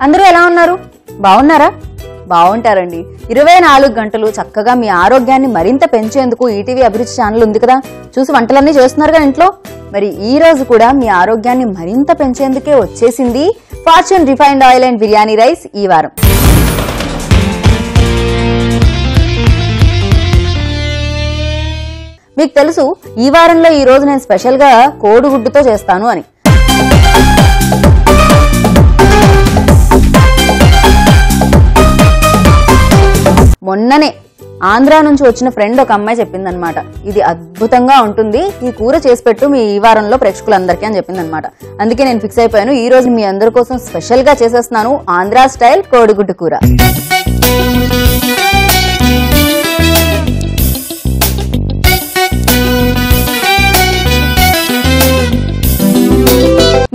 అందరూ ఎలా ఉన్నారు? బాగున్నారా? బాగుంటారండి. 24 గంటలు చక్కగా మీ ఆరోగ్యాన్ని మరింత పెంచేందుకు ఈటీవీ అభిరుచి ఛానల్ ఉంది కదా, చూసి వంటలన్నీ చేస్తున్నారుగా ఇంట్లో. మరి ఈ రోజు కూడా మీ ఆరోగ్యాన్ని మరింత పెంచేందుకే వచ్చేసింది fortune refined oil and biryani rice ఈ వారం. మీకు తెలుసు ఈ వారంలో ఈ రోజు నేను స్పెషల్ గా కోడిగుడ్డుతో చేస్తాను అని. మొన్ననే ఆంధ్ర నుంచి వచ్చిన ఫ్రెండ్ ఒక అమ్మాయి చెప్పిందనమాట, ఇది అద్భుతంగా ఉంటుంది, ఈ కూర చేసి పెట్టు మీ ఈ వారంలో ప్రేక్షకులందరికీ అని చెప్పిందనమాట. అందుకే నేను ఫిక్స్ అయిపోయాను, ఈ రోజు మీ అందరి కోసం స్పెషల్ గా చేసేస్తున్నాను ఆంధ్ర స్టైల్ కోడిగుడ్డు కూర.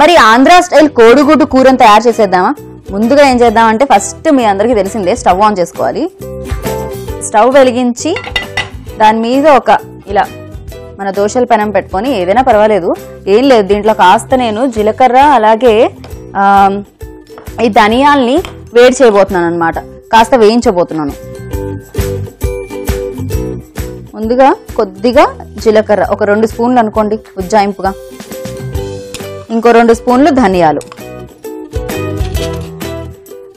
మరి ఆంధ్ర స్టైల్ కోడిగుడ్డు కూరను తయారు చేసేద్దామా? ముందుగా ఏం చేద్దామంటే ఫస్ట్ మీ అందరికీ తెలిసిందే, స్టవ్ ఆన్ చేసుకోవాలి. స్టవ్ వెలిగించి దాని మీద ఒక ఇలా మన దోశల పెనం పెట్టుకొని, ఏదైనా పర్వాలేదు, ఏం లేదు, దీంట్లో కాస్త నేను జీలకర్ర అలాగే ఈ ధనియాల్ని వేడి చేయబోతున్నాను అనమాట, కాస్త వేయించబోతున్నాను. ముందుగా కొద్దిగా జీలకర్ర ఒక 2 స్పూన్లు అనుకోండి ఉజ్జాయింపుగా, ఇంకో 2 స్పూన్లు ధనియాలు.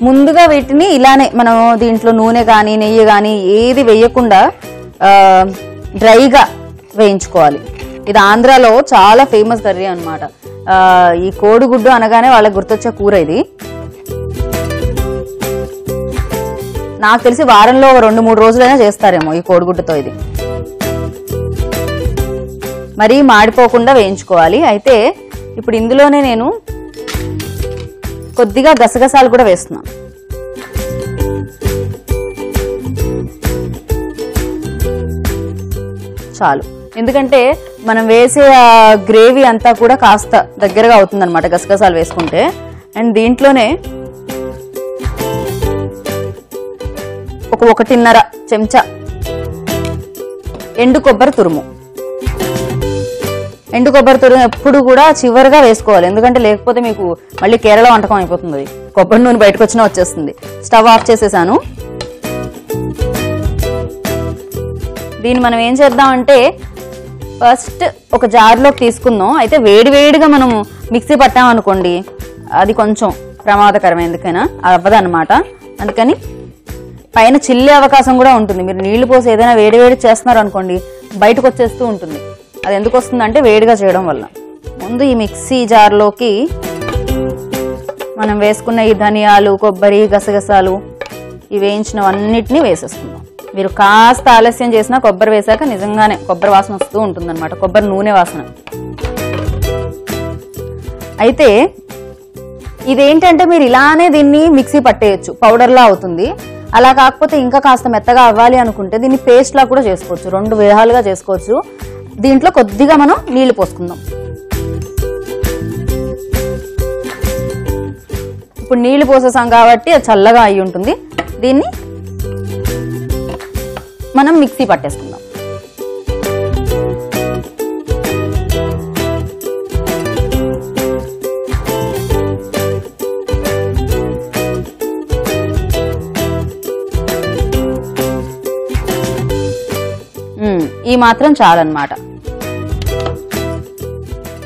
ముందుగా వీటిని ఇలానే మనం దీంట్లో నూనె కానీ నెయ్యి కానీ ఏది వేయకుండా డ్రైగా వేయించుకోవాలి. ఇది ఆంధ్రాలో చాలా ఫేమస్ కర్రీ అనమాట. ఈ కోడిగుడ్డు అనగానే వాళ్ళకి గుర్తొచ్చే కూర ఇది. నాకు తెలిసి వారంలో 2-3 రోజులైనా చేస్తారేమో ఈ కోడిగుడ్డుతో. ఇది మరీ మాడిపోకుండా వేయించుకోవాలి. అయితే ఇప్పుడు ఇందులోనే నేను కొద్దిగా గసగసాలు కూడా వేస్తున్నాను. చాలు, ఎందుకంటే మనం వేసే గ్రేవీ అంతా కూడా కాస్త దగ్గరగా అవుతుంది అనమాట గసగసాలు వేసుకుంటే. అండ్ దీంట్లోనే ఒక 1.5 చెంచా ఎండు కొబ్బరి తురుము. ఎండు కొబ్బరి తురుము ఎప్పుడు కూడా చివరిగా వేసుకోవాలి, ఎందుకంటే లేకపోతే మీకు మళ్ళీ కేరళ వంటకం అయిపోతుంది, కొబ్బరి నూనె బయటకు వచ్చినా వచ్చేస్తుంది. స్టవ్ ఆఫ్ చేసేసాను. దీన్ని మనం ఏం చేద్దామంటే ఫస్ట్ ఒక జార్లోకి తీసుకుందాం. అయితే వేడివేడిగా మనం మిక్సీ పట్టామనుకోండి అది కొంచెం ప్రమాదకరం, ఎందుకైనా అవ్వదన్నమాట. అందుకని పైన చిల్లే అవకాశం కూడా ఉంటుంది. మీరు నీళ్లు పోసి ఏదైనా వేడివేడి చేస్తున్నారు అనుకోండి బయటకు వచ్చేస్తూ ఉంటుంది. అది ఎందుకు వస్తుందంటే వేడిగా చేయడం వల్ల. ముందు ఈ మిక్సీ జార్లోకి మనం వేసుకున్న ఈ ధనియాలు, కొబ్బరి, గసగసాలు, ఈ వేయించినవన్నిటినీ వేసేసుకుందాం. మీరు కాస్త ఆలస్యం చేసినా కొబ్బరి వేసాక నిజంగానే కొబ్బరి వాసన వస్తూ ఉంటుంది అనమాట, కొబ్బరి నూనె వాసన. అయితే ఇదేంటంటే మీరు ఇలానే దీన్ని మిక్సీ పట్టేయచ్చు, పౌడర్లా అవుతుంది. అలా కాకపోతే ఇంకా కాస్త మెత్తగా అవ్వాలి అనుకుంటే దీన్ని పేస్ట్ లా కూడా చేసుకోవచ్చు, 2 విధాలుగా చేసుకోవచ్చు. దీంట్లో కొద్దిగా మనం నీళ్లు పోసుకుందాం. ఇప్పుడు నీళ్లు పోసేసాం కాబట్టి అది చల్లగా అయి ఉంటుంది. దీన్ని మనం మిక్సీ పట్టేసుకుందాం. ఈ మాత్రం చాలన్నమాట.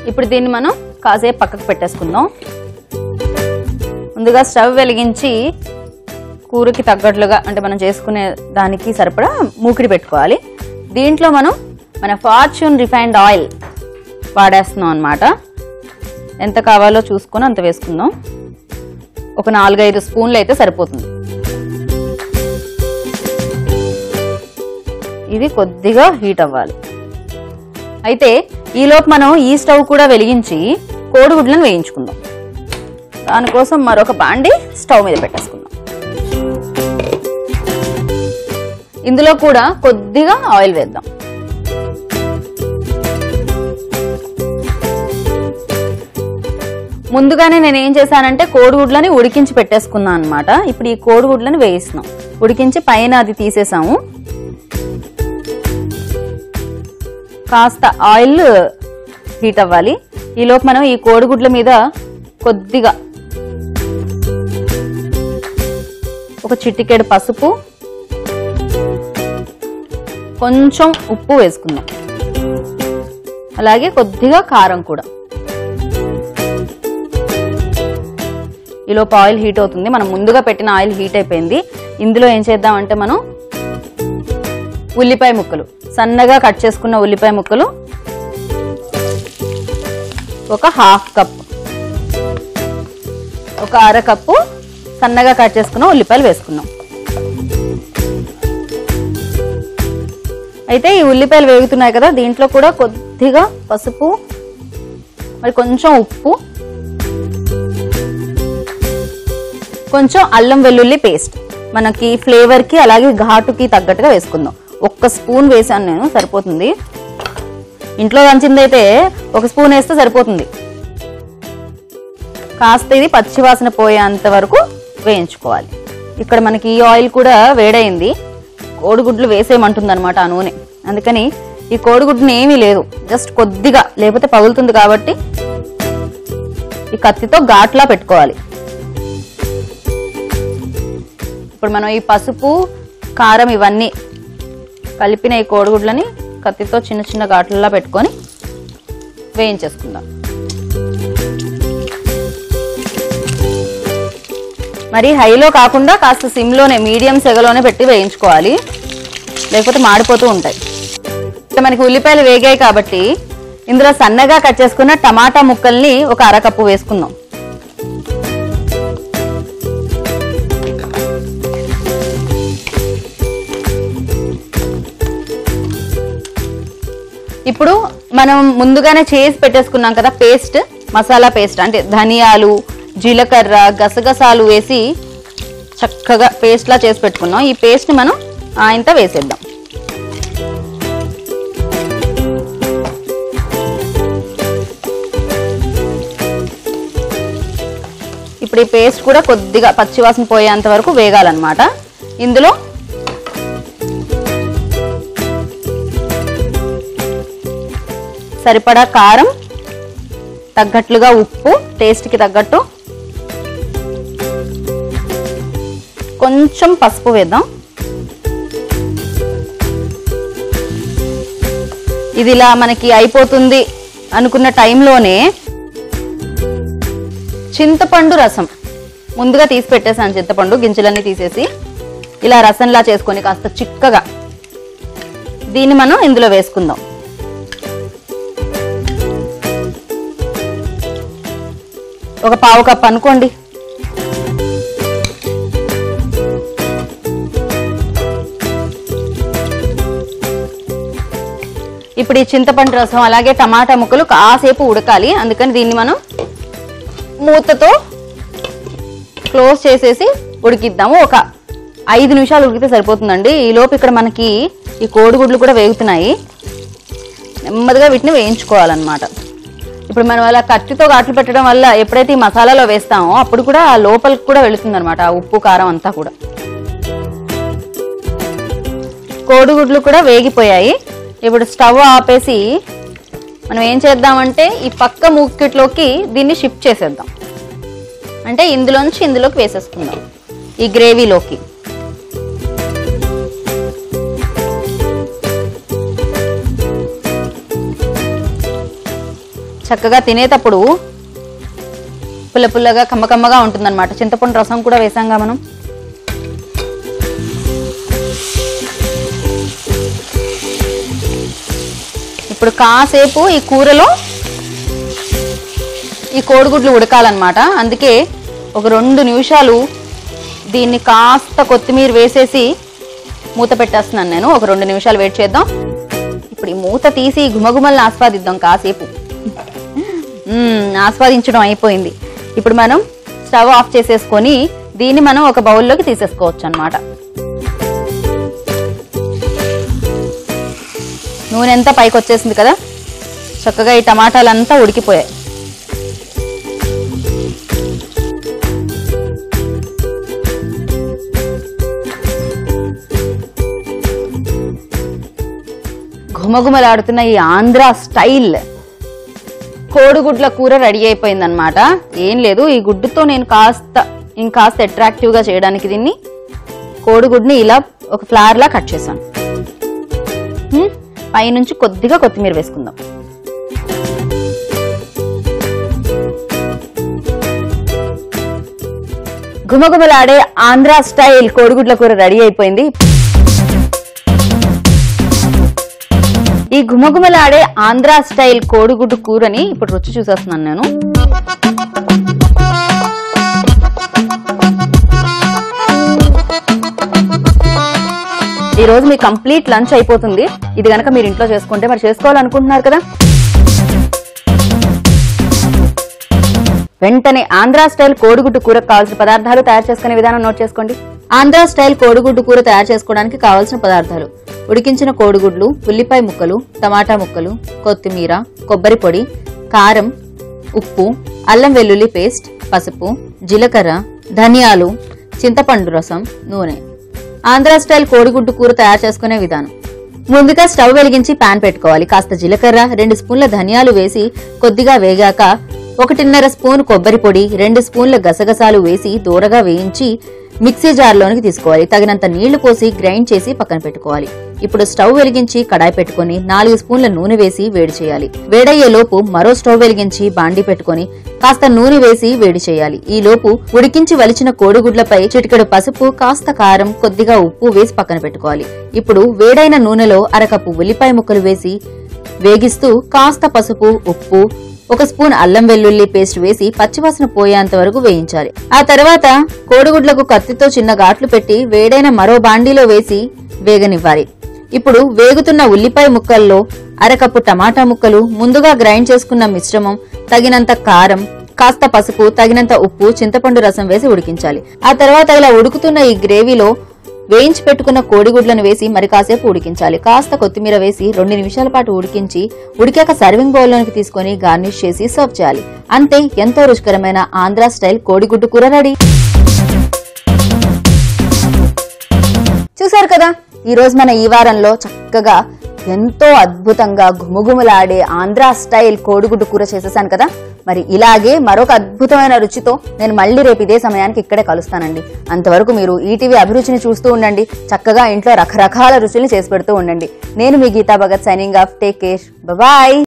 ఇప్పుడు దీన్ని మనం కాసేపు పక్కకు పెట్టేసుకుందాం. ముందుగా స్టవ్ వెలిగించి కూరకి తగ్గట్లుగా, అంటే మనం చేసుకునే దానికి సరిపడా మూకిడి పెట్టుకోవాలి. దీంట్లో మనం మన ఫార్చ్యూన్ రిఫైన్డ్ ఆయిల్ వాడేస్తున్నాం అనమాట. ఎంత కావాలో చూసుకొని అంత వేసుకుందాం. ఒక 4-5 స్పూన్లు అయితే సరిపోతుంది. ఇది కొద్దిగా హీట్ అవ్వాలి. అయితే ఈలోపు మనం ఈ స్టవ్ కూడా వెలిగించి కోడిగుడ్లను వేయించుకుందాం. దానికోసం మరొక బాండి స్టవ్ మీద పెట్టేసుకుందాం. ఇందులో కూడా కొద్దిగా ఆయిల్ వేద్దాం. ముందుగానే నేను ఏం చేశానంటే కోడిగుడ్లని ఉడికించి పెట్టేసుకున్నాను అనమాట. ఇప్పుడు ఈ కోడిగుడ్లని వేయిస్తున్నాం. ఉడికించి పైన అది తీసేసాము. కాస్త ఆయిల్ హీట్ అవ్వాలి. ఈలోపు మనం ఈ కోడిగుడ్ల మీద కొద్దిగా ఒక చిటికెడు పసుపు, కొంచెం ఉప్పు వేసుకుందాం. అలాగే కొద్దిగా కారం కూడా. ఈలోపు ఆయిల్ హీట్ అవుతుంది. మనం ముందుగా పెట్టిన ఆయిల్ హీట్ అయిపోయింది. ఇందులో ఏం చేద్దామంటే మనం ఉల్లిపాయ ముక్కలు, సన్నగా కట్ చేసుకున్న ఉల్లిపాయ ముక్కలు ఒక హాఫ్ కప్, ఒక అర కప్పు సన్నగా కట్ చేసుకున్న ఉల్లిపాయలు వేసుకున్నాం. అయితే ఈ ఉల్లిపాయలు వేగుతున్నాయి కదా, దీంట్లో కూడా కొద్దిగా పసుపు, మరి కొంచెం ఉప్పు, కొంచెం అల్లం వెల్లుల్లి పేస్ట్, మనకి ఫ్లేవర్కి అలాగే ఘాటుకి తగ్గట్టుగా వేసుకుందాం. 1 స్పూన్ వేసాను నేను, సరిపోతుంది. ఇంట్లో దంచిందైతే 1 స్పూన్ వేస్తే సరిపోతుంది. కాస్త ఇది పచ్చివాసన పోయేంత వరకు వేయించుకోవాలి. ఇక్కడ మనకి ఈ ఆయిల్ కూడా వేడైంది. కోడిగుడ్లు వేసేయమంటుంది అనమాట ఆ నూనె. అందుకని ఈ కోడిగుడ్డుని ఏమీ లేదు, జస్ట్ కొద్దిగా, లేకపోతే పగులుతుంది కాబట్టి ఈ కత్తితో ఘాట్లా పెట్టుకోవాలి. ఇప్పుడు మనం ఈ పసుపు, కారం ఇవన్నీ కలిపిన ఈ కోడిగుడ్లని కత్తితో చిన్న చిన్న ఘాట్లలా పెట్టుకొని వేయించేసుకుందాం. మరి హైలో కాకుండా కాస్త సిమ్లోనే, మీడియం సెగలోనే పెట్టి వేయించుకోవాలి, లేకపోతే మాడిపోతూ ఉంటాయి. మనకి ఉల్లిపాయలు వేగాయి కాబట్టి ఇందులో సన్నగా కట్ చేసుకున్న టమాటా ముక్కల్ని ఒక అర కప్పు వేసుకుందాం. ఇప్పుడు మనం ముందుగానే చేసి పెట్టేసుకున్నాం కదా పేస్ట్, మసాలా పేస్ట్, అంటే ధనియాలు, జీలకర్ర, గసగసాలు వేసి చక్కగా పేస్ట్లా చేసి పెట్టుకున్నాం. ఈ పేస్ట్ని మనం ఇంత వేసేద్దాం. ఇప్పుడు ఈ పేస్ట్ కూడా కొద్దిగా పచ్చివాసన పోయేంత వరకు వేగాలన్నమాట. ఇందులో సరిపడా కారం, తగ్గట్లుగా ఉప్పు, టేస్ట్కి తగ్గట్టు కొంచెం పసుపు వేద్దాం. ఇది ఇలా మనకి అయిపోతుంది అనుకున్న టైంలోనే చింతపండు రసం ముందుగా తీసి పెట్టేసాను. చింతపండు గింజలన్నీ తీసేసి ఇలా రసంలా చేసుకొని కాస్త చిక్కగా దీన్ని మనం ఇందులో వేసుకుందాం. ఒక పావు కప్ అనుకోండి. ఇప్పుడు ఈ చింతపండు రసం అలాగే టమాటా ముక్కలు కాసేపు ఉడకాలి. అందుకని దీన్ని మనం మూతతో క్లోజ్ చేసేసి ఉడికిద్దాము. ఒక 5 నిమిషాలు ఉడికితే సరిపోతుందండి. ఈలోపు ఇక్కడ మనకి ఈ కోడిగుడ్లు కూడా వేగుతున్నాయి. నెమ్మదిగా వీటిని వేయించుకోవాలన్నమాట. ఇప్పుడు మనం అలా కత్తితో ఘాట్లు పెట్టడం వల్ల ఎప్పుడైతే ఈ మసాలాలో వేస్తామో అప్పుడు కూడా లోపలికి కూడా వెళుతుంది అనమాట ఆ ఉప్పు కారం అంతా కూడా. కోడిగుడ్లు కూడా వేగిపోయాయి. ఇప్పుడు స్టవ్ ఆపేసి మనం ఏం చేద్దామంటే ఈ పక్క మూకిట్లోకి దీన్ని షిఫ్ట్ చేసేద్దాం. అంటే ఇందులోంచి ఇందులోకి వేసేసుకుందాం, ఈ గ్రేవీలోకి. చక్కగా తినేటప్పుడు పుల్ల పుల్లగా కమ్మకమ్మగా ఉంటుందన్నమాట. చింతపండు రసం కూడా వేసాంగా మనం. ఇప్పుడు కాసేపు ఈ కూరలో ఈ కోడిగుడ్లు ఉడకాలన్నమాట. అందుకే ఒక 2 నిమిషాలు దీన్ని కాస్త కొత్తిమీర వేసేసి మూత పెట్టేస్తున్నాను నేను. ఒక 2 నిమిషాలు వెయిట్ చేద్దాం. ఇప్పుడు ఈ మూత తీసి గుమగుమల్ని ఆస్వాదిద్దాం కాసేపు. ఆస్వాదించడం అయిపోయింది. ఇప్పుడు మనం స్టవ్ ఆఫ్ చేసేసుకొని దీన్ని మనం ఒక బౌల్లోకి తీసేసుకోవచ్చు అన్నమాట. నూనె అంతా పైకి వచ్చేసింది కదా, చక్కగా ఈ టమాటాలంతా ఉడికిపోయాయి. ఘుమఘుమలాడుతున్న ఈ ఆంధ్ర స్టైల్ కోడిగుడ్ల కూర రెడీ అయిపోయింది అనమాట. ఏం లేదు, ఈ గుడ్డుతో నేను ఇంకాస్త అట్రాక్టివ్గా చేయడానికి దీన్ని కోడిగుడ్ని ఇలా ఒక ఫ్లవర్ లా కట్ చేశాను. పైనుంచి కొద్దిగా కొత్తిమీర వేసుకుందాం. గుమగుమలాడే ఆంధ్ర స్టైల్ కోడిగుడ్ల కూర రెడీ అయిపోయింది. ఈ గుమగుమలాడే ఆంధ్ర స్టైల్ కోడిగుడ్డు కూరని ఇప్పుడు రుచి చూసేస్తున్నాను నేను. ఈ రోజు మీ కంప్లీట్ లంచ్ అయిపోతుంది. ఇది గనక మీరు ఇంట్లో చేసుకుంటే, మరి చేసుకోవాలనుకుంటున్నారు కదా, వెంటనే ఆంధ్ర స్టైల్ కోడిగుడ్డు కూరకు కావాల్సిన పదార్థాలు తయారు చేసుకునే విధానం నోట్ చేసుకోండి. ఆంధ్ర స్టైల్ కోడిగుడ్డు కూర తయారు చేసుకోవడానికి కావాల్సిన పదార్థాలు: ఉడికించిన కోడిగుడ్లు, ఉల్లిపాయ ముక్కలు, టమాటా ముక్కలు, కొత్తిమీర, కొబ్బరి పొడి, కారం, ఉప్పు, అల్లం వెల్లుల్లి పేస్ట్, పసుపు, జీలకర్ర, ధనియాలు, చింతపండు రసం, నూనె. ఆంధ్ర స్టైల్ కోడిగుడ్డు కూర తయారు చేసుకునే విధానం: ముందుగా స్టవ్ వెలిగించి పాన్ పెట్టుకోవాలి. కాస్త జీలకర్ర, 2 స్పూన్ల ధనియాలు వేసి కొద్దిగా వేగాక 1.5 స్పూన్ కొబ్బరి పొడి, 2 స్పూన్ల గసగసాలు వేసి దూరగా వేయించి మిక్సీ జార్లోనికి తీసుకోవాలి. తగినంత నీళ్లు పోసి గ్రైండ్ చేసి పక్కన పెట్టుకోవాలి. ఇప్పుడు స్టవ్ వెలిగించి కడాయి పెట్టుకుని 4 స్పూన్ల నూనె వేసి వేడి చేయాలి. వేడయ్యే లోపు మరో స్టవ్ వెలిగించి బాండి పెట్టుకుని కాస్త నూనె వేసి వేడి చేయాలి. ఈ లోపు ఉడికించి వలిచిన కోడిగుడ్లపై చిటికెడు పసుపు, కాస్త కారం, కొద్దిగా ఉప్పు వేసి పక్కన పెట్టుకోవాలి. ఇప్పుడు వేడైన నూనెలో 1 కప్పు ఉల్లిపాయ ముక్కలు వేసి వేగిస్తూ కాస్త పసుపు, ఉప్పు, 1 స్పూన్ అల్లం వెల్లుల్లి పేస్ట్ వేసి పచ్చివాసన పోయేంత వరకు వేయించాలి. ఆ తర్వాత కోడిగుడ్లకు కత్తితో చిన్న ఘాట్లు పెట్టి వేడైన మరో బాండీలో వేసి వేగనివ్వాలి. ఇప్పుడు వేగుతున్న ఉల్లిపాయ ముక్కల్లో 1 కప్పు టమాటా ముక్కలు, ముందుగా గ్రైండ్ చేసుకున్న మిశ్రమం, తగినంత కారం, కాస్త పసుపు, తగినంత ఉప్పు, చింతపండు రసం వేసి ఉడికించాలి. ఆ తర్వాత ఇలా ఉడుకుతున్న ఈ గ్రేవీలో వేయించి పెట్టుకున్న కోడిగుడ్లను వేసి మరి కాసేపు ఉడికించాలి. కాస్త కొత్తిమీర వేసి 2 నిమిషాల పాటు ఉడికించి ఉడికాక సర్వింగ్ బౌల్లోనికి తీసుకుని గార్నిష్ చేసి సర్వ్ చేయాలి. అంతే, ఎంతో రుచికరమైన ఆంధ్ర స్టైల్ కోడిగుడ్డు కూర రెడీ. చూసారు కదా, ఈ రోజు మన ఈ వారంలో చక్కగా ఎంతో అద్భుతంగా గుమగుమలాడే ఆంధ్ర స్టైల్ కోడిగుడ్డు కూర చేసేసాను కదా. మరి ఇలాగే మరొక అద్భుతమైన రుచితో నేను మళ్ళీ రేపు ఇదే సమయానికి ఇక్కడే కలుస్తానండి. అంతవరకు మీరు ఈటీవీ అభిరుచిని చూస్తూ ఉండండి. చక్కగా ఇంట్లో రకరకాల రుచుల్ని చేసి పెడుతూ ఉండండి. నేను మీ Geeta Bhagat, signing off. Take care, bye.